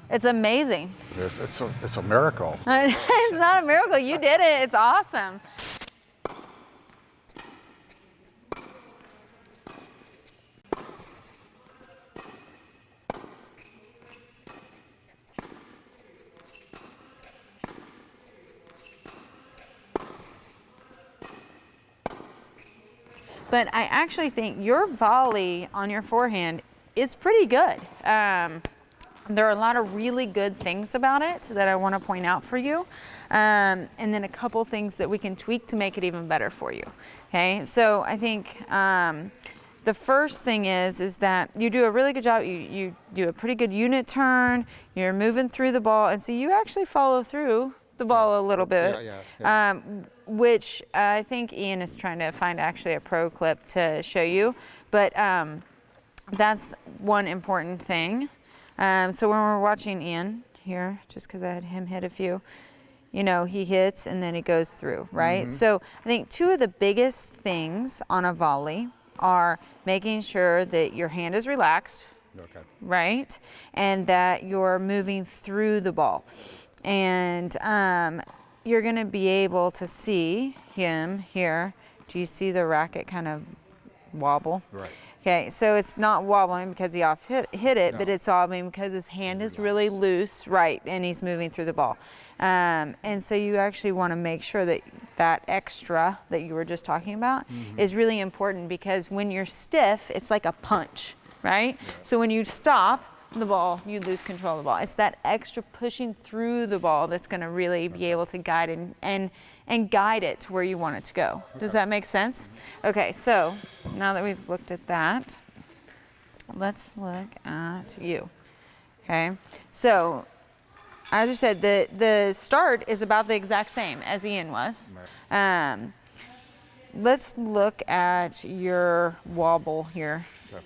It's amazing. It's a miracle. It's not a miracle. You did it. It's awesome. But I actually think your volley on your forehand is pretty good. There are a lot of really good things about it that I want to point out for you. And then a couple things that we can tweak to make it even better for you. Okay, so I think the first thing is that you do a really good job. You do a pretty good unit turn. You're moving through the ball, and so you actually follow through the ball a little bit. Which I think Ian is trying to find actually a pro clip to show you. But that's one important thing. So when we're watching Ian here, just because I had him hit a few, you know, he hits and then he goes through, right? Mm-hmm. So I think two of the biggest things on a volley are making sure that your hand is relaxed, okay, right? And that you're moving through the ball. And you're going to be able to see him here. Do you see the racket kind of wobble? Right. Okay, so it's not wobbling because he hit it, no, but it's wobbling because his hand is really loose, right, and he's moving through the ball. And so you actually want to make sure that that extra that you were just talking about is really important, because when you're stiff, it's like a punch, right? Yeah. So when you stop the ball, you lose control of the ball. It's that extra pushing through the ball that's going to really be able to guide and guide it to where you want it to go. Okay. Does that make sense? Okay, so now that we've looked at that, let's look at you. Okay, so as I said, the start is about the exact same as Ian was. Right. Let's look at your wobble here. Okay.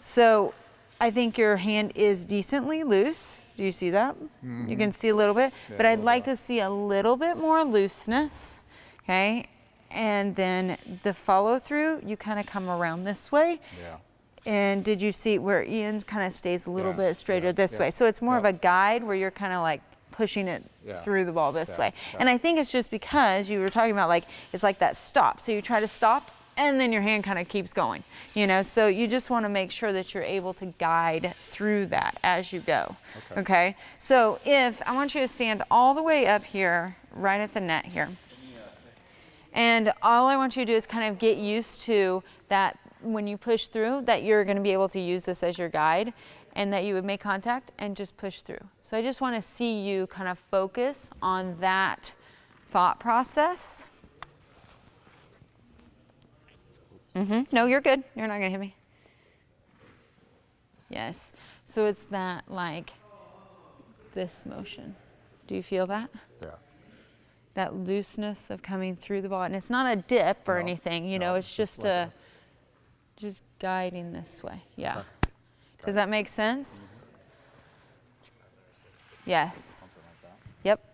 So I think your hand is decently loose. Do you see that? Mm-hmm. You can see a little bit, yeah, but I'd like to see a little bit more looseness, okay? And then the follow through, you kind of come around this way. Yeah. And did you see where Ian kind of stays a little bit straighter this way? So it's more of a guide where you're kind of like pushing it through the ball this way. And I think it's just because you were talking about, like, it's like that stop. So you try to stop and then your hand kind of keeps going, you know? So you just want to make sure that you're able to guide through that as you go, okay? So if I want you to stand all the way up here, right at the net here. And all I want you to do is kind of get used to that when you push through, that you're going to be able to use this as your guide, and that you would make contact and just push through. So I just want to see you kind of focus on that thought process. No, you're good. You're not going to hit me. Yes. So it's that, like, this motion. Do you feel that? Yeah. That looseness of coming through the ball. And it's not a dip or anything, you know, it's just just guiding this way. Yeah. Okay. Does that make sense? Yes. Yep.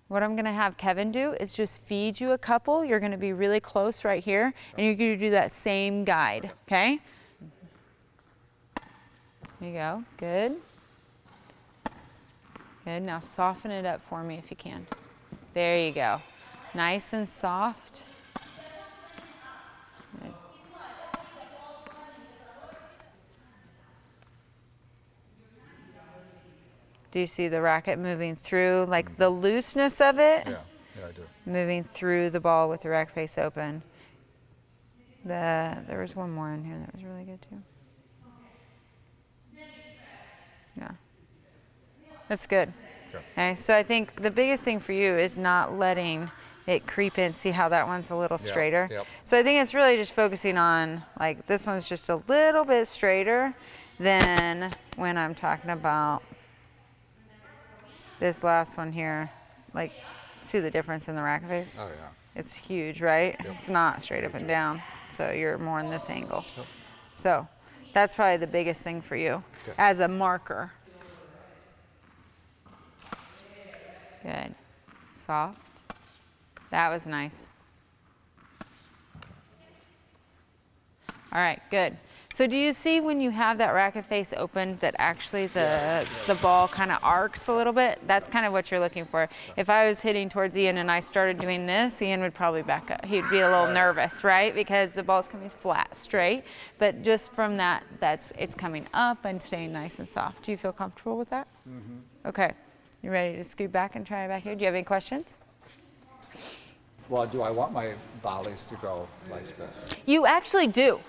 What I'm going to have Kevin do is just feed you a couple. You're going to be really close right here, and you're going to do that same guide, okay? There you go. Good. Good. Now soften it up for me if you can. There you go. Nice and soft. Good. Do you see the racket moving through, like the looseness of it? Yeah, I do. Moving through the ball with the racket face open. There was one more in here that was really good too. Yeah, that's good. Okay, so I think the biggest thing for you is not letting it creep in. See how that one's a little straighter? Yep. So I think it's really just focusing on, like, this one's just a little bit straighter than when I'm talking about this last one here. Like, see the difference in the racket face? Oh yeah. It's huge, right? Yep. It's not straight up and down. So you're more in this angle. Yep. So that's probably the biggest thing for you as a marker. Good. Soft. That was nice. All right, good. So do you see when you have that racket face open that actually the ball kind of arcs a little bit? That's kind of what you're looking for. If I was hitting towards Ian and I started doing this, Ian would probably back up. He'd be a little nervous, right? Because the ball's coming flat, straight. But just from that, it's coming up and staying nice and soft. Do you feel comfortable with that? Mm-hmm. Okay. You ready to scoot back and try it back here? Do you have any questions? Well, do I want my volleys to go like this? You actually do.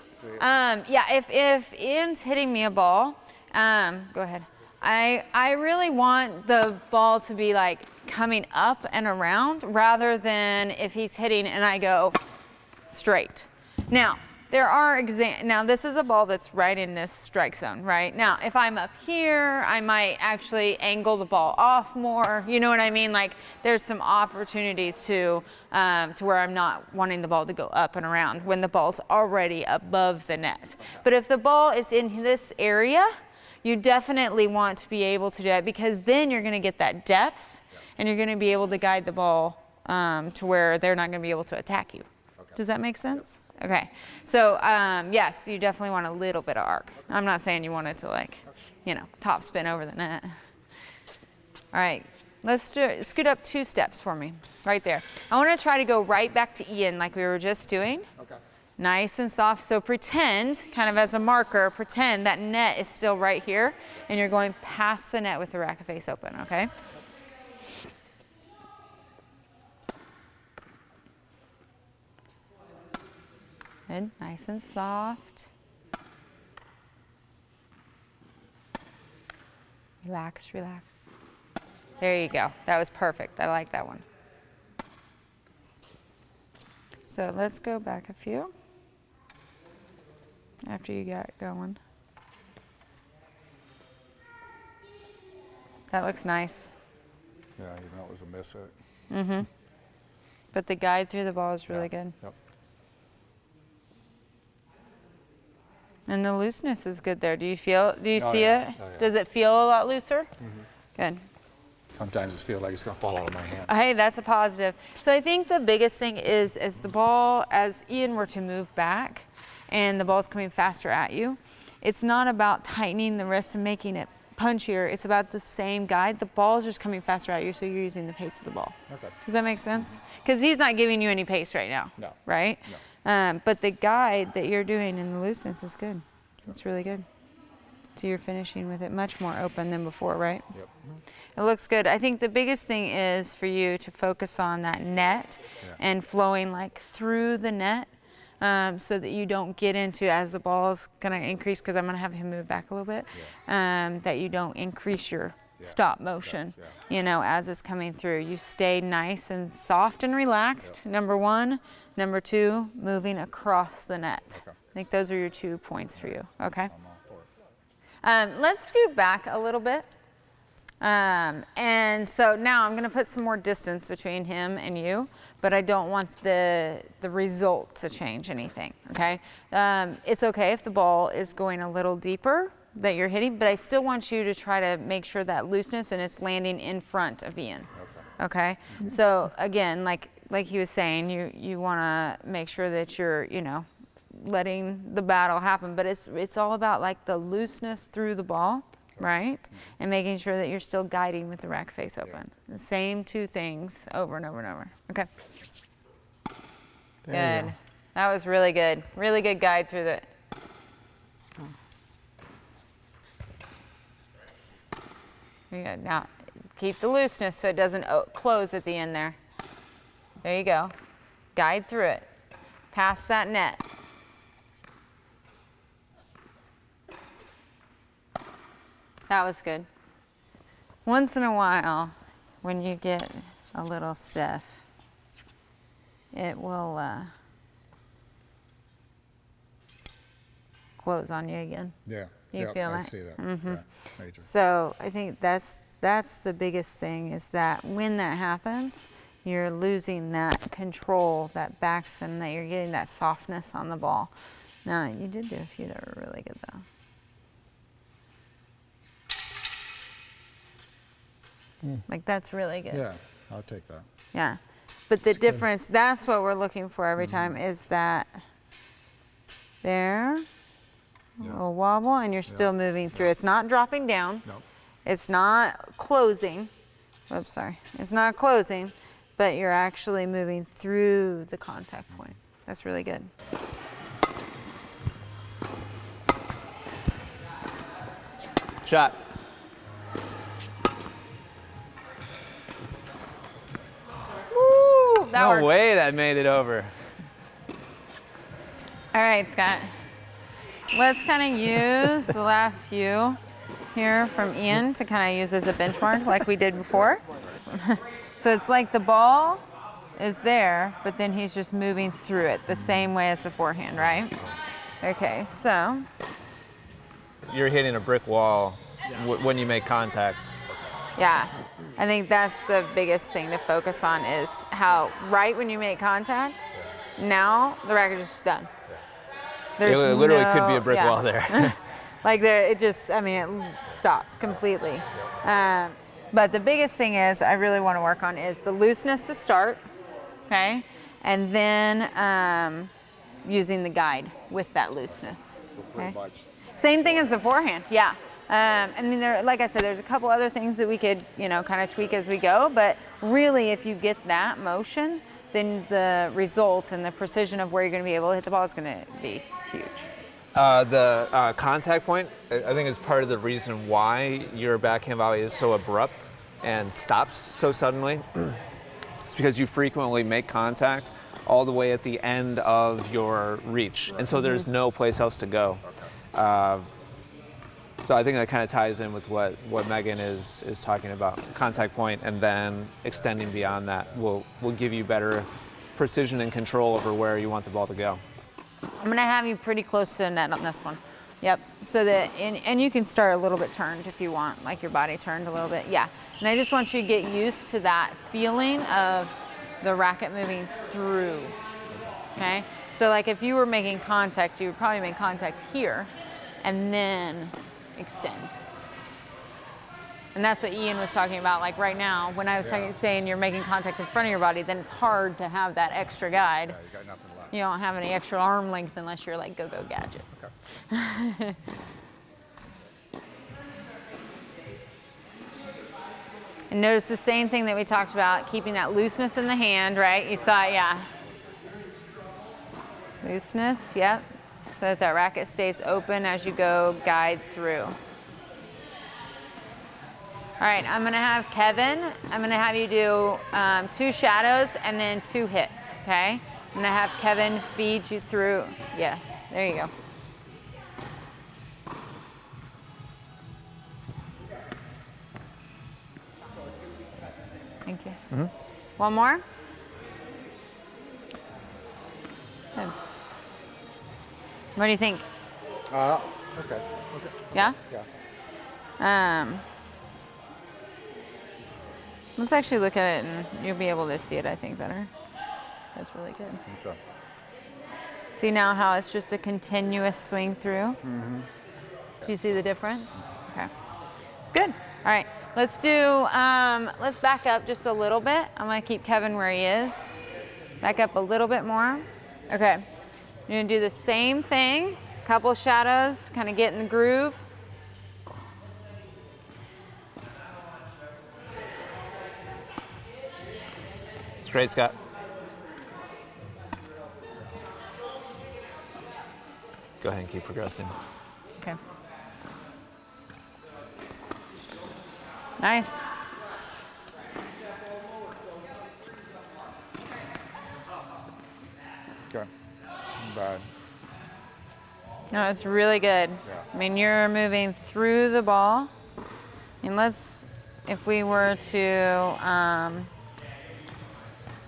Yeah, if Ian's hitting me a ball, go ahead. I really want the ball to be like coming up and around rather than if he's hitting and I go straight. Now, there are now this is a ball that's right in this strike zone, right? Now, if I'm up here, I might actually angle the ball off more. You know what I mean? Like there's some opportunities to where I'm not wanting the ball to go up and around when the ball's already above the net. Okay. But if the ball is in this area, you definitely want to be able to do that because then you're gonna get that depth and you're gonna be able to guide the ball to where they're not gonna be able to attack you. Okay. Does that make sense? Okay, so yes, you definitely want a little bit of arc. I'm not saying you want it to like, you know, top spin over the net. All right, let's scoot up 2 steps for me, right there. I want to try to go right back to Ian like we were just doing. Okay. Nice and soft, so pretend, kind of as a marker, pretend that net is still right here and you're going past the net with the racket face open, okay? Good, nice and soft. Relax, relax. There you go. That was perfect. I like that one. So let's go back a few after you got going. That looks nice. Yeah, even though it was a miss it. Mm-hmm. But the guide through the ball is really good. Yep. And the looseness is good there. Do you see it? Oh, yeah. Does it feel a lot looser? Mm-hmm. Good. Sometimes it feels like it's going to fall out of my hand. Hey, that's a positive. So I think the biggest thing is as the ball, as Ian were to move back and the ball's coming faster at you, it's not about tightening the wrist and making it punchier. It's about the same guide. The ball's just coming faster at you, so you're using the pace of the ball. Okay. Does that make sense? Because he's not giving you any pace right now. No. Right? No. But the guide that you're doing and the looseness is good. It's really good. So you're finishing with it much more open than before, right? Yep. It looks good. I think the biggest thing is for you to focus on that net and flowing like through the net so that you don't get into, as the ball is going to increase, because I'm going to have him move back a little bit, that you don't increase your stop motion, you know, as it's coming through. You stay nice and soft and relaxed, number 1. Number 2, moving across the net. Okay. I think those are your 2 points for you, okay? I'm all for it. Let's scoot back a little bit. And so now I'm gonna put some more distance between him and you, but I don't want the result to change anything, okay? It's okay if the ball is going a little deeper that you're hitting, but I still want you to try to make sure that looseness and it's landing in front of Ian, okay? So again, like he was saying, you want to make sure that you're, you know, letting the battle happen, but it's all about like the looseness through the ball, right? And making sure that you're still guiding with the rack face open. The same 2 things over and over and over. Okay. Good. That was really good. Really good guide through the. Yeah, now keep the looseness so it doesn't close at the end there. There you go. Guide through it. Past that net. That was good. Once in a while, when you get a little stiff, it will close on you again. Yeah. You feel that? I see that. Mm-hmm. Yeah, major. So I think that's the biggest thing, is that when that happens, you're losing that control, that backspin, that you're getting that softness on the ball. Now, you did do a few that were really good, though. Like, that's really good. Yeah, I'll take that. Yeah. But the difference, that's what we're looking for every time, is that there, A little wobble, and you're still moving through. It's not dropping down. Nope. It's not closing. Oops, sorry. It's not closing, but you're actually moving through the contact point. That's really good. Shot. Woo! That No works. way that made it over. All right, Scott. Let's kind of use the last few here from Ian to kind of use as a benchmark like we did before. So it's like the ball is there, but then he's just moving through it the same way as the forehand, right? Okay, so. You're hitting a brick wall when you make contact. Yeah, I think that's the biggest thing to focus on is how right when you make contact, now the racket is just done. It literally could be a brick wall there. Like there, it just, I mean, it stops completely. But the biggest thing is I really want to work on is the looseness to start, okay? And then using the guide with that looseness. Pretty much. Same thing as the forehand, yeah. I mean, like I said, there's a couple other things that we could, you know, kind of tweak as we go, but really if you get that motion, then the result and the precision of where you're going to be able to hit the ball is going to be huge. The contact point, I think, is part of the reason why your backhand volley is so abrupt and stops so suddenly. It's because you frequently make contact all the way at the end of your reach, and so there's no place else to go. So I think that kind of ties in with what Megan is talking about. Contact point and then extending beyond that will give you better precision and control over where you want the ball to go. I'm going to have you pretty close to the net on this one. Yep, so that, and you can start a little bit turned if you want, like your body turned a little bit, yeah. And I just want you to get used to that feeling of the racket moving through, okay? So like if you were making contact, you would probably make contact here and then extend. And that's what Ian was talking about, like right now, when I was saying you're making contact in front of your body, then it's hard to have that extra guide. Yeah, you got nothing left. You don't have any extra arm length unless you're like go-go gadget. Okay. And notice the same thing that we talked about, keeping that looseness in the hand, right? You saw it, yeah. Looseness, yep. So that that racket stays open as you go guide through. All right, I'm gonna have Kevin, I'm gonna have you do 2 shadows and then 2 hits, okay? I'm gonna have Kevin feed you through. Yeah, there you go. Thank you. Mm-hmm. One more? Good. What do you think? Okay. Yeah? Yeah. Let's actually look at it and you'll be able to see it, I think, better. That's really good. Okay. See now how it's just a continuous swing through? Mm-hmm. Do you see the difference? Okay. It's good. All right. Let's do, let's back up just a little bit. I'm going to keep Kevin where he is. Back up a little bit more. Okay. You're going to do the same thing. Couple shadows, kind of get in the groove. It's great, Scott. Go ahead and keep progressing. Okay. Nice. Okay. Bad. No, it's really good. Yeah. I mean, you're moving through the ball. And let's, if we were to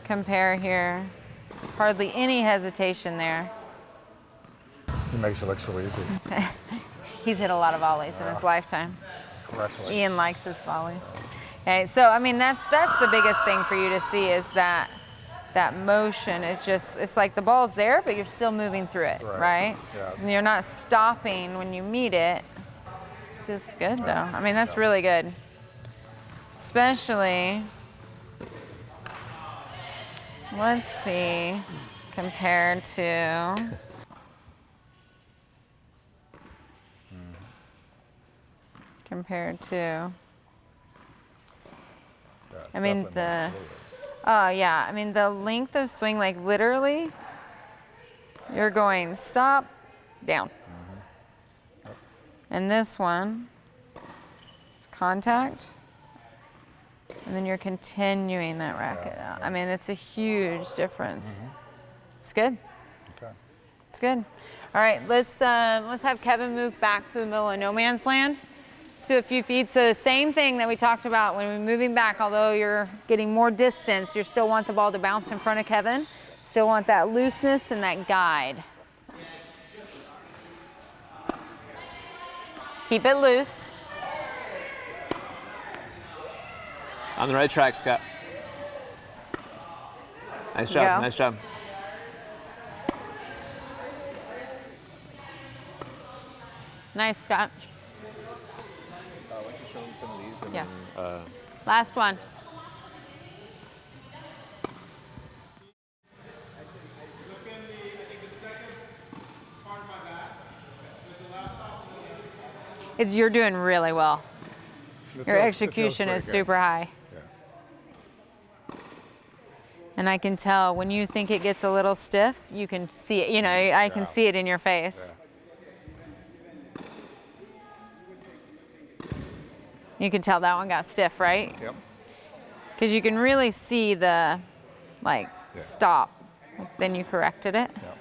compare here, hardly any hesitation there. He makes it look so easy. He's hit a lot of volleys in his lifetime. Correctly. Ian likes his volleys. Okay, so I mean that's the biggest thing for you to see is that motion. It's like the ball's there, but you're still moving through it, right? Yeah. And you're not stopping when you meet it. This is good though. I mean that's really good, especially. Let's see, compared to. compared to, Yeah, it's I mean, definitely more fluid. oh yeah, I mean, the length of swing, like literally, you're going stop, down. And this one is contact, and then you're continuing that racket out. I mean, it's a huge difference. It's good. Okay. It's good. All right, let's have Kevin move back to the middle of no man's land. Do a few feeds. So the same thing that we talked about when we're moving back, although you're getting more distance, you still want the ball to bounce in front of Kevin. Still want that looseness and that guide. Keep it loose. On the right track, Scott. Nice job, nice job. Nice, Scott. Why don't you show them some of these? And Yeah. then, Last one. You're doing really well. Your execution is super high. Yeah. And I can tell when you think it gets a little stiff, you can see it. You know, I can see it in your face. Yeah. You can tell that one got stiff, right? Yep. Because you can really see the, like, stop. Then you corrected it. Yep.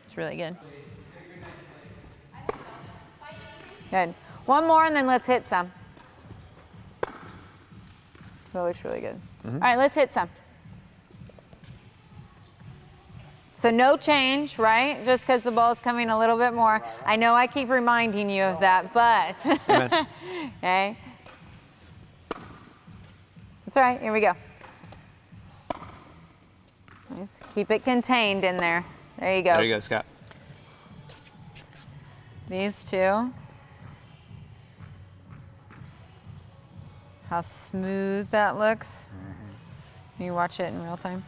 It's really good. Good. One more and then let's hit some. That looks really good. All right, let's hit some. So no change, right? Just because the ball's coming a little bit more. I know I keep reminding you of that, but okay. That's all right, here we go. Nice. Keep it contained in there. There you go. there you go, Scott. These two. How smooth that looks. Can you watch it in real time?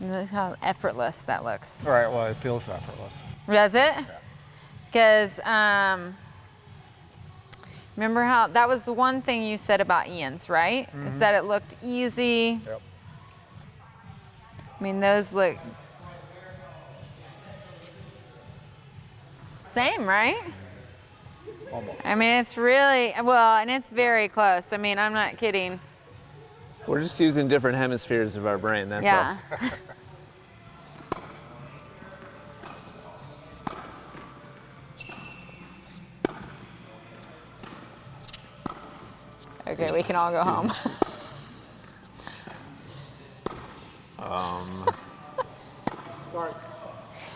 And look how effortless that looks. All right, well, it feels effortless. Does it? Because remember how that was the one thing you said about Ian's, right? Is that it looked easy. Yep. I mean, those look same, right? Almost. I mean, it's really, well, and it's very close. I mean, I'm not kidding. We're just using different hemispheres of our brain, that's Yeah. Okay, we can all go home.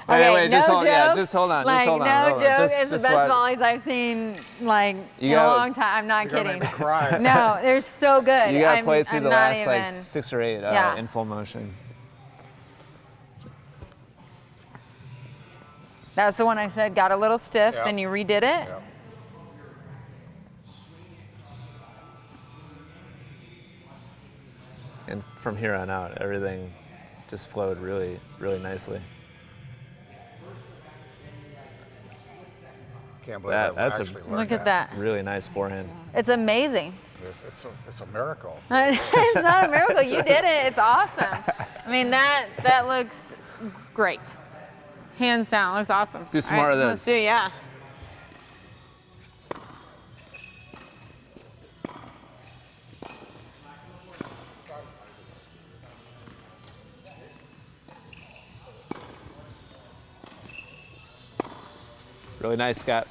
Wait, no just hold, joke. yeah, just hold on, Like, just hold on. no hold on. joke, Just- it's the just best let- volleys I've seen, like, in a gotta- long time. I'm not You're gonna kidding. make me cry. No, they're so good. You gotta I'm- play through I'm the not last like even- 6 or 8 Yeah. in full motion. That's the one I said got a little stiff, Yep. then you redid it. Yep. And from here on out, everything just flowed really, really nicely. Can't believe That- I that's a- actually learned Look at that. Really nice forehand. It's amazing. It's a miracle. It's not a miracle. You did it. It's awesome. I mean, that looks great. Hands down, looks awesome. Let's do some more of Let's those. do, yeah. Really nice, Scott.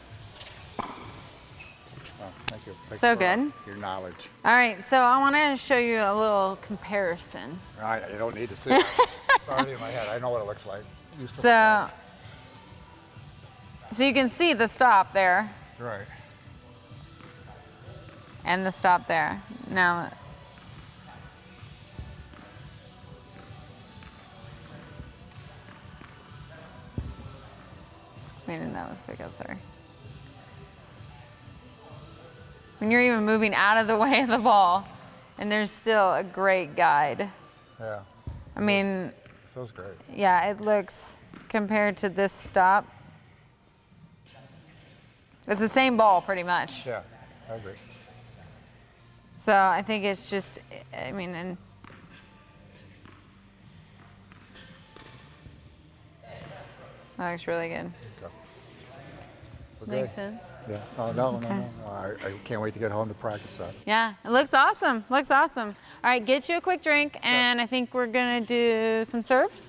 Oh, thank you. Thank So you for good. Your knowledge. All right, so I want to show you a little comparison. You don't need to see it. It's already in my head. I know what it looks like. Used to- So you can see the stop there Right. and the stop there. Now, that was pick up, sorry. When you're even moving out of the way of the ball, and there's still a great guide. Yeah. I mean, It feels great. yeah, it looks, compared to this stop, It's the same ball pretty much. Yeah, I agree. So I think it's just, I mean, and that looks really good. Okay. We're Makes good. sense. Yeah. Oh, no, Okay. no. I can't wait to get home to practice that. Yeah, it looks awesome. Looks awesome. All right, get you a quick drink, and I think we're gonna do some serves.